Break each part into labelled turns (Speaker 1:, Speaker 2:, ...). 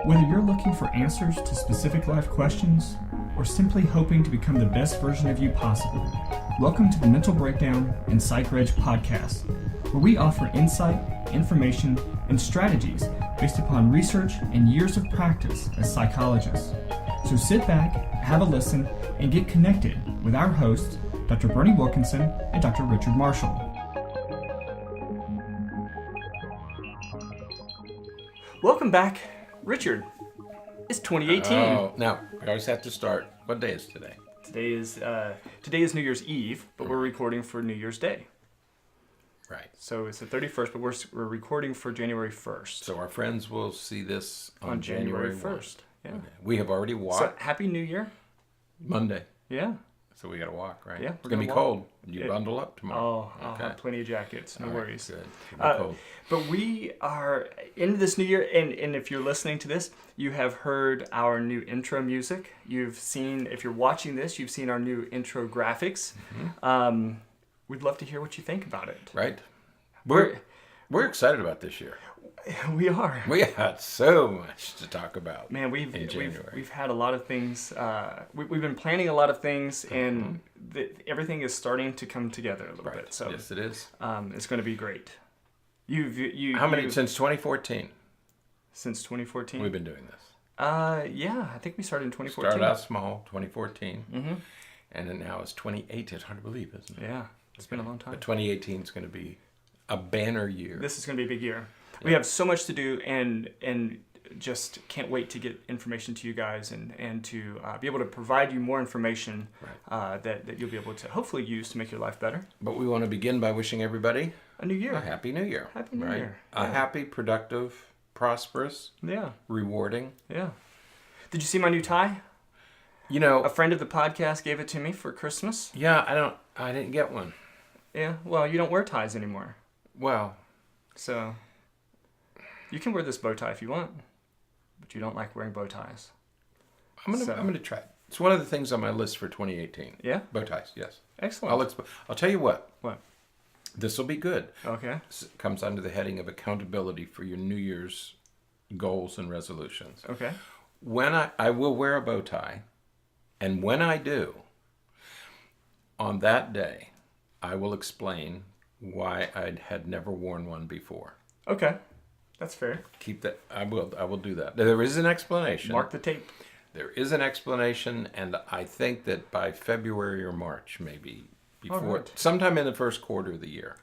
Speaker 1: Whether you're looking for answers to specific life questions or simply hoping to become the best version of you possible, welcome to the Mental Breakdown and Psychreg podcast, where we offer insight, information, and strategies based upon research and years of practice as psychologists. So sit back, have a listen, and get connected with our hosts, Dr. Berney Wilkinson and Dr. Richard Marshall. Welcome back, Richard. It's 2018.
Speaker 2: Oh, now we always have to start. What day is today?
Speaker 1: Today is New Year's Eve, but we're recording for New Year's Day.
Speaker 2: Right.
Speaker 1: So it's the 31st, but we're recording for January 1st.
Speaker 2: So our friends will see this on
Speaker 1: January 1st. Yeah.
Speaker 2: Okay. We have already
Speaker 1: So
Speaker 2: walked.
Speaker 1: Happy New Year.
Speaker 2: Monday.
Speaker 1: Yeah.
Speaker 2: So we got to walk, right?
Speaker 1: Yeah,
Speaker 2: It's going to be
Speaker 1: walk.
Speaker 2: cold. You bundle up tomorrow.
Speaker 1: Oh, I'll have plenty of jackets. No
Speaker 2: All right,
Speaker 1: worries.
Speaker 2: Good. It's gonna be cold.
Speaker 1: But we are into this new year, and if you're listening to this, you have heard our new intro music. You've seen, if you're watching this, you've seen our new intro graphics. Mm-hmm. We'd love to hear what you think about it.
Speaker 2: Right. We're excited about this year.
Speaker 1: We are.
Speaker 2: We had so much to talk about.
Speaker 1: Man, we've had a lot of things. We've been planning a lot of things, and everything is starting to come together a little bit. So
Speaker 2: yes, it is.
Speaker 1: It's going to be great.
Speaker 2: How many since 2014?
Speaker 1: Since 2014,
Speaker 2: we've been doing this.
Speaker 1: Yeah, I think we started in 2014.
Speaker 2: Started out small, 2014, and then now it's 2018. It's hard to believe, isn't it?
Speaker 1: Yeah, it's been a long time.
Speaker 2: But 2018 is going to be a banner year.
Speaker 1: This is going to be a big year. We have so much to do, and just can't wait to get information to you guys and to be able to provide you more information that you'll be able to hopefully use to make your life better.
Speaker 2: But we want to begin by wishing everybody
Speaker 1: a new year.
Speaker 2: A happy new year.
Speaker 1: Happy new year.
Speaker 2: A happy, productive, prosperous, rewarding.
Speaker 1: Yeah. Did you see my new tie?
Speaker 2: You know,
Speaker 1: a friend of the podcast gave it to me for Christmas.
Speaker 2: Yeah, I didn't get one.
Speaker 1: Yeah, well, you don't wear ties anymore.
Speaker 2: Well,
Speaker 1: so you can wear this bow tie if you want, but you don't like wearing bow ties.
Speaker 2: I'm gonna try it. It's one of the things on my list for 2018.
Speaker 1: Yeah?
Speaker 2: Bow ties, yes.
Speaker 1: Excellent.
Speaker 2: I'll tell you what.
Speaker 1: What?
Speaker 2: This will be good.
Speaker 1: Okay.
Speaker 2: This comes under the heading of accountability for your New Year's goals and resolutions.
Speaker 1: Okay.
Speaker 2: When I will wear a bow tie, and when I do, on that day, I will explain why I had never worn one before.
Speaker 1: Okay. That's fair.
Speaker 2: Keep that. I will do that. There is an explanation.
Speaker 1: Mark the tape.
Speaker 2: There is an explanation, and I think that by February or March, maybe before, sometime in the first quarter of the year,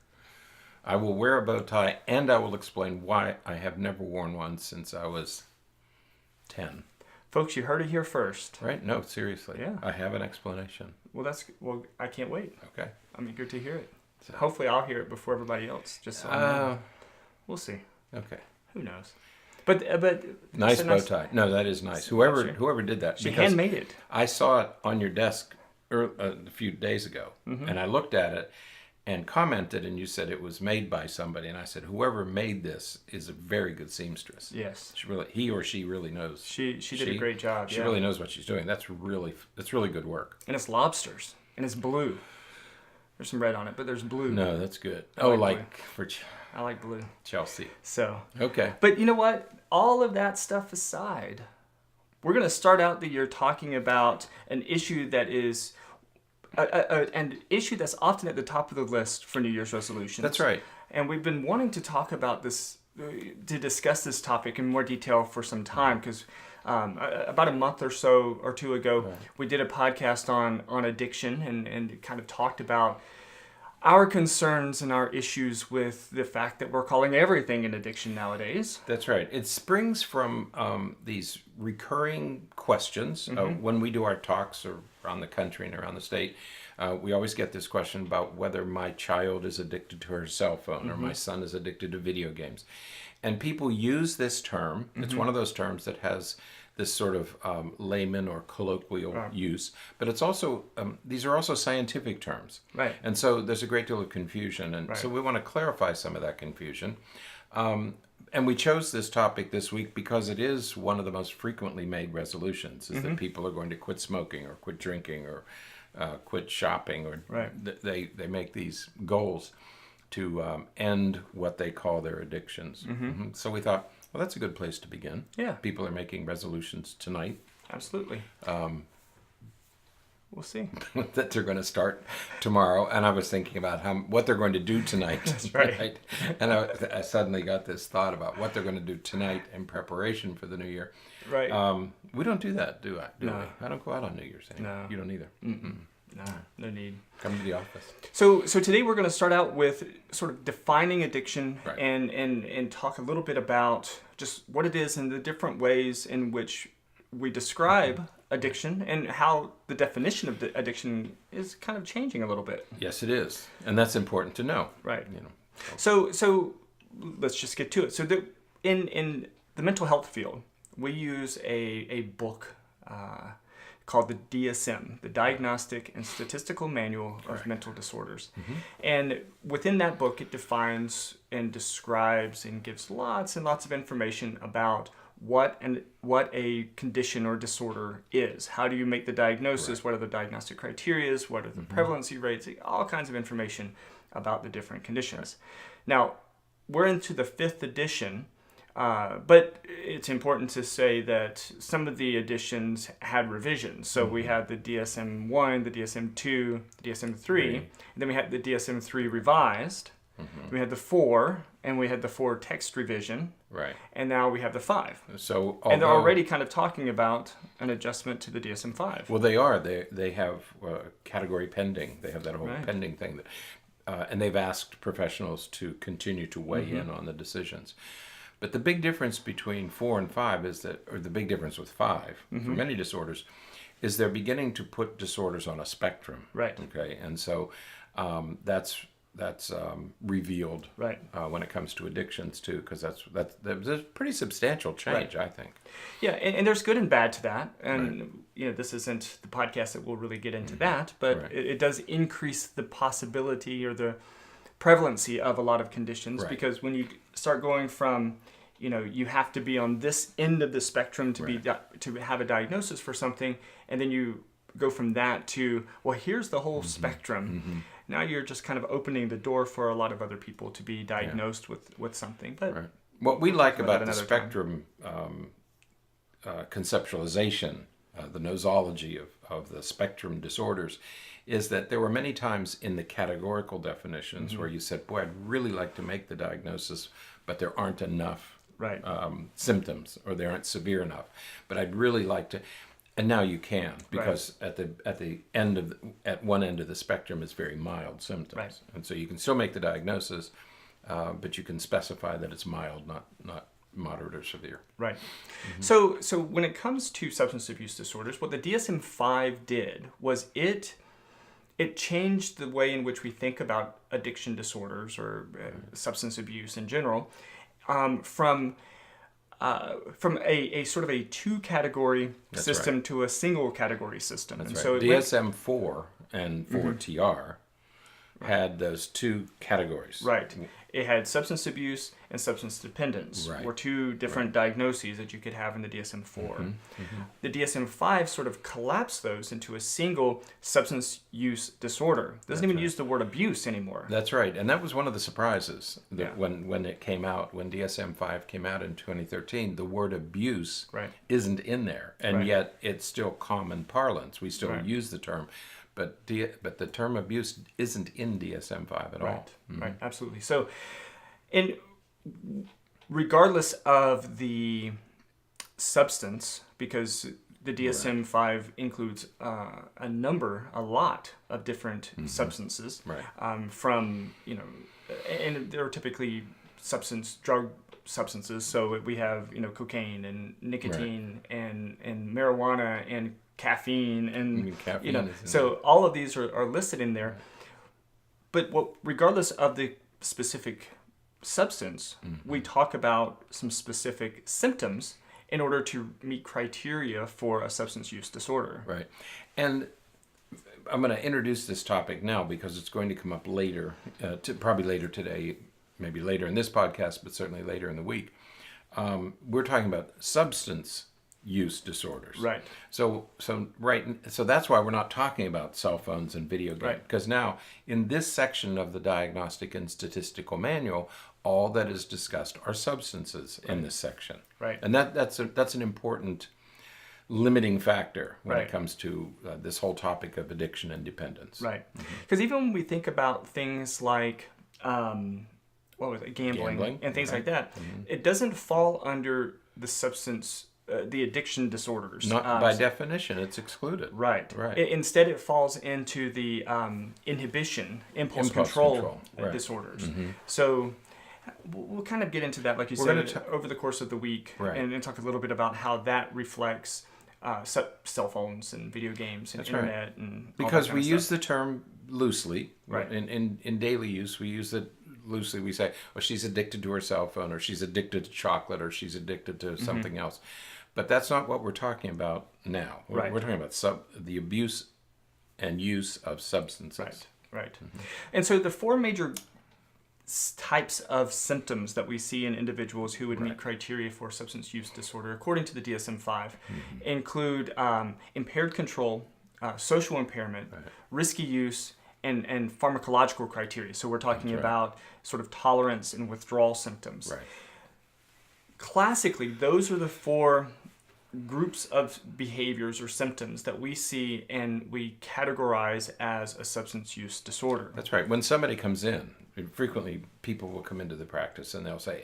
Speaker 2: I will wear a bow tie, and I will explain why I have never worn one since I was 10.
Speaker 1: Folks, you heard it here first.
Speaker 2: Right? No, seriously.
Speaker 1: Yeah.
Speaker 2: I have an explanation.
Speaker 1: Well, I can't wait.
Speaker 2: Okay.
Speaker 1: I'm eager to hear it. So, hopefully, I'll hear it before everybody else. Just so we'll see.
Speaker 2: Okay.
Speaker 1: Who knows? But
Speaker 2: nice bow tie. No, that is nice. Whoever did that,
Speaker 1: she handmade it.
Speaker 2: I saw it on your desk a few days ago, and I looked at it and commented, and you said it was made by somebody, and I said whoever made this is a very good seamstress.
Speaker 1: Yes,
Speaker 2: he or she really knows.
Speaker 1: She did a great job.
Speaker 2: She really knows what she's doing. That's really good work.
Speaker 1: And it's lobsters, and it's blue. There's some red on it, but there's blue.
Speaker 2: No, that's good.
Speaker 1: I like blue.
Speaker 2: Chelsea.
Speaker 1: So.
Speaker 2: Okay.
Speaker 1: But you know what? All of that stuff aside, we're going to start out the year talking about an issue that is an issue that's often at the top of the list for New Year's resolutions.
Speaker 2: That's right.
Speaker 1: And we've been wanting to talk about this, to discuss this topic in more detail for some time, because about a month or so or two ago, we did a podcast on addiction and kind of talked about our concerns and our issues with the fact that we're calling everything an addiction nowadays.
Speaker 2: That's right. It springs from these recurring questions. When we do our talks around the country and around the state, we always get this question about whether my child is addicted to her cell phone or my son is addicted to video games. And people use this term. It's one of those terms that has this sort of layman or colloquial use, but it's also these are also scientific terms,
Speaker 1: right?
Speaker 2: And so there's a great deal of confusion, and so we want to clarify some of that confusion. And we chose this topic this week because it is one of the most frequently made resolutions: is that people are going to quit smoking or quit drinking or quit shopping, or they make these goals to end what they call their addictions. So we thought, Well, that's a good place to begin.
Speaker 3: Yeah.
Speaker 2: People are making resolutions tonight.
Speaker 3: Absolutely. We'll see.
Speaker 2: That they're going to start tomorrow. And I was thinking about what they're going to do tonight.
Speaker 3: That's right.
Speaker 2: And I suddenly got this thought about what they're going to do tonight in preparation for the new year.
Speaker 3: Right.
Speaker 2: We don't do that, do I?
Speaker 3: No.
Speaker 2: I don't go out on New Year's Eve.
Speaker 3: No.
Speaker 2: You don't either.
Speaker 3: No need.
Speaker 2: Come to the office.
Speaker 3: So today we're going to start out with sort of defining addiction,
Speaker 2: Right.
Speaker 3: and talk a little bit about just what it is and the different ways in which we describe addiction and how the definition of the addiction is kind of changing a little bit.
Speaker 2: Yes, it is. And that's important to know.
Speaker 3: Right.
Speaker 2: You know.
Speaker 3: So let's just get to it. So in the mental health field, we use a book called the DSM, the Diagnostic and Statistical Manual of Mental Disorders. And within that book, it defines and describes and gives lots and lots of information about what a condition or disorder is. How do you make the diagnosis? What are the diagnostic criteria? What are the prevalency rates? All kinds of information about the different conditions. Now, we're into the 5th edition, but it's important to say that some of the editions had revisions. So we had the DSM-1, the DSM-2, the DSM-3, and then we had the DSM-3 revised. We had the 4, and we had the 4 text revision.
Speaker 2: Right.
Speaker 3: And now we have the 5.
Speaker 2: So,
Speaker 3: and they're already kind of talking about an adjustment to the DSM-5.
Speaker 2: Well, they are. They have category pending. They have that whole
Speaker 3: Right.
Speaker 2: pending thing. And they've asked professionals to continue to weigh in on the decisions. But the big difference between 4 and 5 is that, or the big difference with 5 for many disorders, is they're beginning to put disorders on a spectrum.
Speaker 3: Right.
Speaker 2: Okay. And so that's revealed
Speaker 3: Right.
Speaker 2: when it comes to addictions too, because that's a pretty substantial change, I think.
Speaker 3: Yeah, and there's good and bad to that. And this isn't the podcast that will really get into that, but it does increase the possibility or the prevalency of a lot of conditions, because when you start going from, you have to be on this end of the spectrum to to have a diagnosis for something, and then you go from that to, well, here's the whole spectrum. Now you're just kind of opening the door for a lot of other people to be diagnosed with something. But
Speaker 2: what we like about the spectrum conceptualization, the nosology of the spectrum disorders, is that there were many times in the categorical definitions where you said, boy, I'd really like to make the diagnosis, but there aren't enough symptoms, or they aren't severe enough. But I'd really like to... And now you can, because at one end of the spectrum is very mild symptoms, and so you can still make the diagnosis, but you can specify that it's mild, not moderate or severe.
Speaker 3: Right. So when it comes to substance abuse disorders, what the DSM-5 did was it changed the way in which we think about addiction disorders or substance abuse in general, from a sort of a 2-category system to a single category system.
Speaker 2: That's
Speaker 3: and
Speaker 2: right.
Speaker 3: so
Speaker 2: DSM-4 and 4TR had those 2 categories.
Speaker 3: Right. It had substance abuse and substance dependence were 2 different diagnoses that you could have in the DSM-4. The DSM-5 sort of collapsed those into a single substance use disorder. It doesn't even use the word abuse anymore.
Speaker 2: That's right. And that was one of the surprises that when it came out, when DSM-5 came out in 2013, the word abuse isn't in there. And yet it's still common parlance. We still use the term. But the term abuse isn't in DSM-5 at all.
Speaker 3: Right, absolutely. So, regardless of the substance, because the DSM-5 includes a lot of different substances, from, and they're typically drug substances. So we have, cocaine and nicotine and marijuana and caffeine and so all of these are listed in there. But regardless of the specific substance, we talk about some specific symptoms in order to meet criteria for a substance use disorder.
Speaker 2: Right. And I'm going to introduce this topic now because it's going to come up later, probably later today, maybe later in this podcast, but certainly later in the week. We're talking about substance use disorders.
Speaker 3: Right.
Speaker 2: So that's why we're not talking about cell phones and video games. Because now, in this section of the Diagnostic and Statistical Manual, all that is discussed are substances in this section.
Speaker 3: Right.
Speaker 2: And that's an important limiting factor when
Speaker 3: Right.
Speaker 2: it comes to this whole topic of addiction and dependence.
Speaker 3: Right. Because even when we think about things like gambling and things like that, it doesn't fall under the substance, the addiction disorders.
Speaker 2: Not by definition, it's excluded.
Speaker 3: Right.
Speaker 2: Right.
Speaker 3: Instead, it falls into the inhibition, impulse control.
Speaker 2: Right.
Speaker 3: Disorders. So we'll kind of get into that, like you said, over the course of the week,
Speaker 2: Right.
Speaker 3: and talk a little bit about how that reflects cell phones and video games and
Speaker 2: That's right.
Speaker 3: internet and all
Speaker 2: Because
Speaker 3: that kind
Speaker 2: we
Speaker 3: of
Speaker 2: use
Speaker 3: stuff.
Speaker 2: the term loosely.
Speaker 3: Right.
Speaker 2: In daily use, we use it loosely. We say, well, she's addicted to her cell phone, or she's addicted to chocolate, or she's addicted to something else. But that's not what we're talking about now.
Speaker 3: Right.
Speaker 2: We're talking about the abuse and use of substances.
Speaker 3: Right. And so the four major types of symptoms that we see in individuals who would meet criteria for substance use disorder, according to the DSM-5, include impaired control, social impairment, risky use, and pharmacological criteria. So we're talking about sort of tolerance and withdrawal symptoms.
Speaker 2: Right.
Speaker 3: Classically, those are the four groups of behaviors or symptoms that we see and we categorize as a substance use disorder.
Speaker 2: That's right. When somebody comes in, frequently people will come into the practice and they'll say,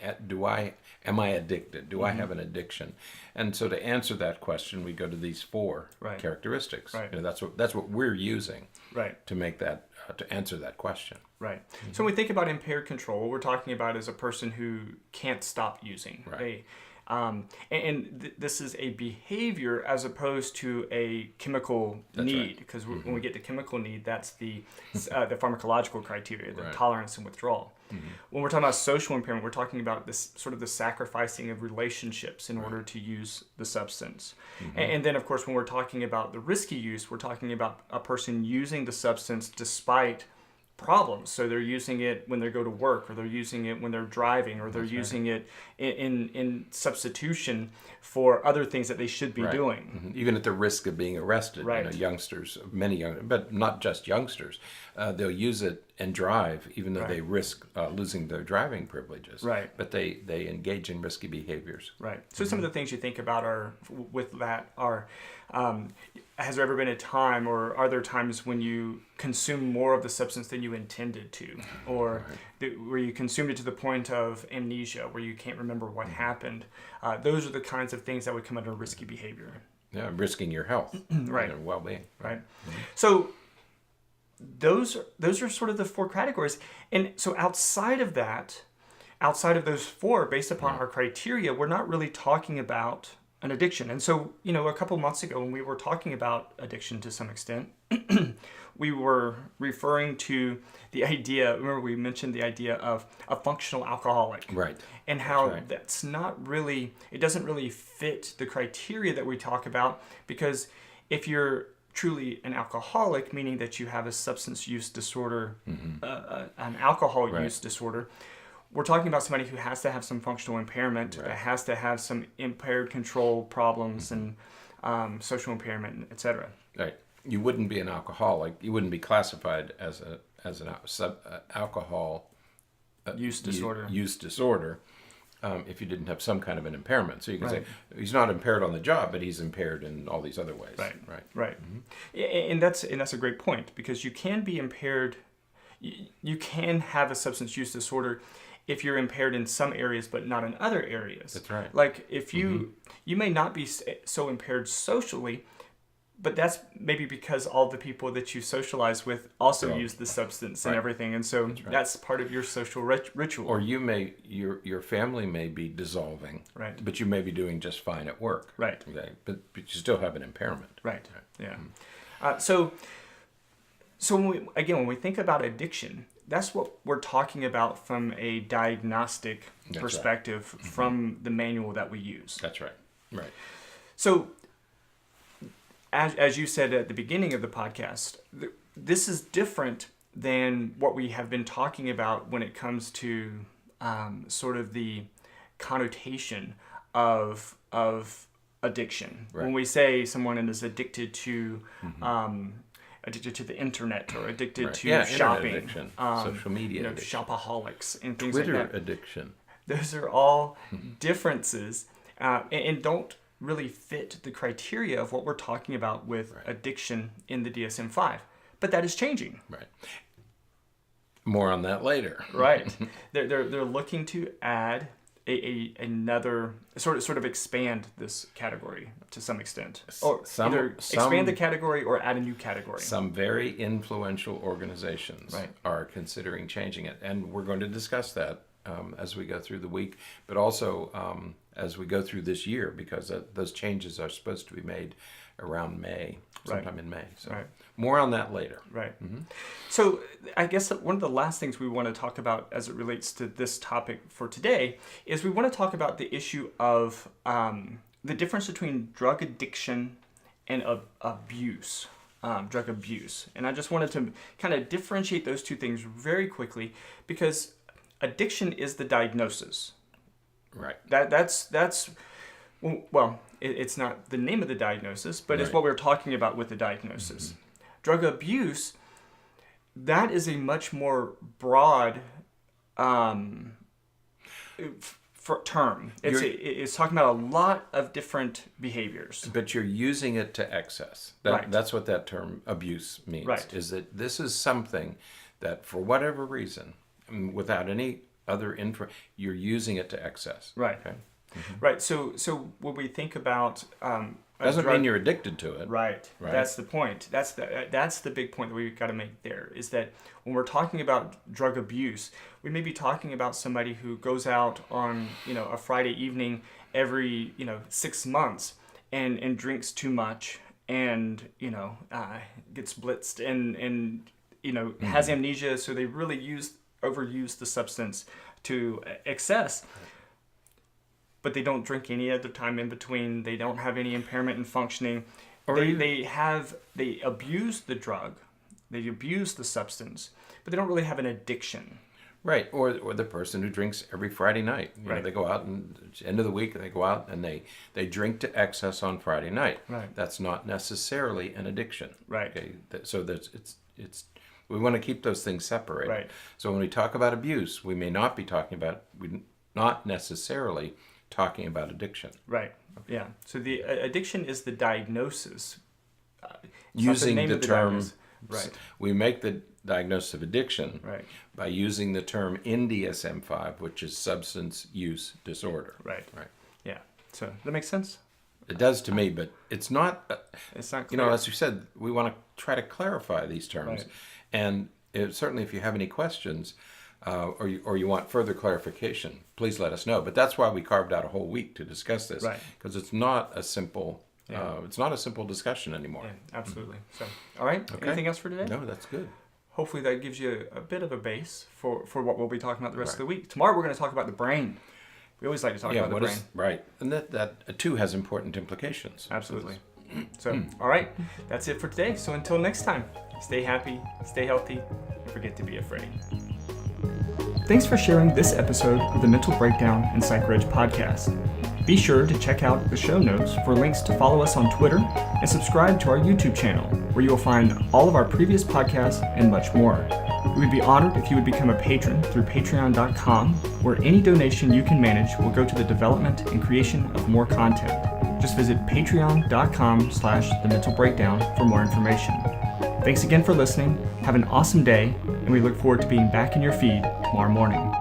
Speaker 2: am I addicted? Do I have an addiction? And so to answer that question, we go to these four characteristics.
Speaker 3: Right.
Speaker 2: That's what we're using to make that, to answer that question.
Speaker 3: Right. So when we think about impaired control, what we're talking about is a person who can't stop using.
Speaker 2: Right.
Speaker 3: This is a behavior as opposed to a chemical need, because when we get to chemical need, that's the pharmacological criteria, the tolerance and withdrawal. When we're talking about social impairment, we're talking about this sort of the sacrificing of relationships in order to use the substance. And then, of course, when we're talking about the risky use, we're talking about a person using the substance despite problems. So they're using it when they go to work, or they're using it when they're driving, or they're using it in substitution for other things that they should be doing.
Speaker 2: Even at the risk of being arrested.
Speaker 3: Right.
Speaker 2: Youngsters, but not just youngsters, they'll use it and drive, even though they risk losing their driving privileges.
Speaker 3: Right.
Speaker 2: But they engage in risky behaviors.
Speaker 3: Right. So some of the things you think about are has there ever been a time, or are there times when you consume more of the substance than you intended to, or where you consumed it to the point of amnesia, where you can't remember what happened? Those are the kinds of things that would come under risky behavior.
Speaker 2: Yeah, risking your health and well-being.
Speaker 3: Right. So those are sort of the four categories. And so outside of those four, based upon our criteria, we're not really talking about an addiction. And so, a couple months ago when we were talking about addiction to some extent, we were referring to the idea, remember we mentioned the idea of a functional alcoholic.
Speaker 2: Right.
Speaker 3: And how that's not really, it doesn't really fit the criteria that we talk about, because if you're truly an alcoholic, meaning that you have a substance use disorder, an alcohol use disorder, we're talking about somebody who has to have some functional impairment, has to have some impaired control problems and social impairment, etc.
Speaker 2: Right. You wouldn't be an alcoholic. You wouldn't be classified as an alcohol
Speaker 3: use disorder.
Speaker 2: Use disorder if you didn't have some kind of an impairment. So you can say he's not impaired on the job, but he's impaired in all these other ways.
Speaker 3: Right. And that's a great point, because you can be impaired. You can have a substance use disorder if you're impaired in some areas but not in other areas.
Speaker 2: That's right.
Speaker 3: Like if you may not be so impaired socially, but that's maybe because all the people that you socialize with also use the substance and everything, and so that's part of your social ritual.
Speaker 2: Or you may your family may be dissolving, but you may be doing just fine at work, okay? But you still have an impairment,
Speaker 3: Yeah. So when we think about addiction, that's what we're talking about from a diagnostic perspective from the manual that we use.
Speaker 2: That's right. Right.
Speaker 3: So, as you said at the beginning of the podcast, this is different than what we have been talking about when it comes to sort of the connotation of addiction. When we say someone is addicted to addicted to the internet or addicted
Speaker 2: Right.
Speaker 3: to
Speaker 2: Yeah,
Speaker 3: shopping,
Speaker 2: internet addiction, social media addiction,
Speaker 3: shopaholics and things
Speaker 2: Twitter
Speaker 3: like that.
Speaker 2: addiction.
Speaker 3: Those are all differences and don't really fit the criteria of what we're talking about with addiction in the DSM-5. But that is changing.
Speaker 2: Right. More on that later.
Speaker 3: Right. They're looking to add another sort of expand this category to some extent, or either expand the category or add a new category.
Speaker 2: Some very influential organizations are considering changing it, and we're going to discuss that as we go through the week, but also as we go through this year, because those changes are supposed to be made around May, sometime in May. So more on that later. Right. Mm-hmm.
Speaker 3: So I guess one of the last things we want to talk about as it relates to this topic for today is we want to talk about the issue of the difference between drug addiction and abuse, drug abuse. And I just wanted to kind of differentiate those two things very quickly, because addiction is the diagnosis.
Speaker 2: Right.
Speaker 3: That's well, it's not the name of the diagnosis, but it's what we're talking about with the diagnosis. Mm-hmm. Drug abuse, that is a much more broad term. It's talking about a lot of different behaviors.
Speaker 2: But you're using it to excess. That's what that term abuse means. Right. Is that this is something that, for whatever reason, without any other info, you're using it to excess.
Speaker 3: Right. Okay. Mm-hmm. Right. So when we think about
Speaker 2: doesn't mean you're addicted to it.
Speaker 3: Right. That's the point. That's the big point that we've got to make there, is that when we're talking about drug abuse, we may be talking about somebody who goes out on a Friday evening every 6 months and drinks too much and gets blitzed and has amnesia, so they really overuse the substance to excess. But they don't drink any other time in between. They don't have any impairment in functioning. They abuse the drug, they abuse the substance, but they don't really have an addiction.
Speaker 2: Right, or the person who drinks every Friday night. You know, they go out and at the end of the week they go out and they drink to excess on Friday night. Right. That's not necessarily an addiction. Right. Okay. So it's we want to keep those things separated. Right. So when we talk about abuse, we may not be not necessarily talking about addiction. Right. Okay. Yeah. So the addiction is the diagnosis. Using the term. Right. We make the diagnosis of addiction by using the term in DSM-5, which is substance use disorder. Right. Right. Yeah. So that makes sense? It does to me, but it's not. It's not clear. As you said, we want to try to clarify these terms. Right. And certainly if you have any questions, or you want further clarification, please let us know. But that's why we carved out a whole week to discuss this, because it's not a simple discussion anymore. Yeah, absolutely. So, all right. Okay. Anything else for today? No, that's good. Hopefully that gives you a bit of a base for what we'll be talking about the rest of the week. Tomorrow we're going to talk about the brain. We always like to talk about the brain. Right. And that too has important implications. Absolutely. So, all right. That's it for today. So until next time, stay happy, stay healthy, and forget to be afraid. Thanks for sharing this episode of the Mental Breakdown and Psychreg podcast. Be sure to check out the show notes for links to follow us on Twitter and subscribe to our YouTube channel, where you will find all of our previous podcasts and much more. We would be honored if you would become a patron through patron.com, where any donation you can manage will go to the development and creation of more content. Just visit patreon.com/thementalbreakdown for more information. Thanks again for listening. Have an awesome day, and we look forward to being back in your feed tomorrow morning.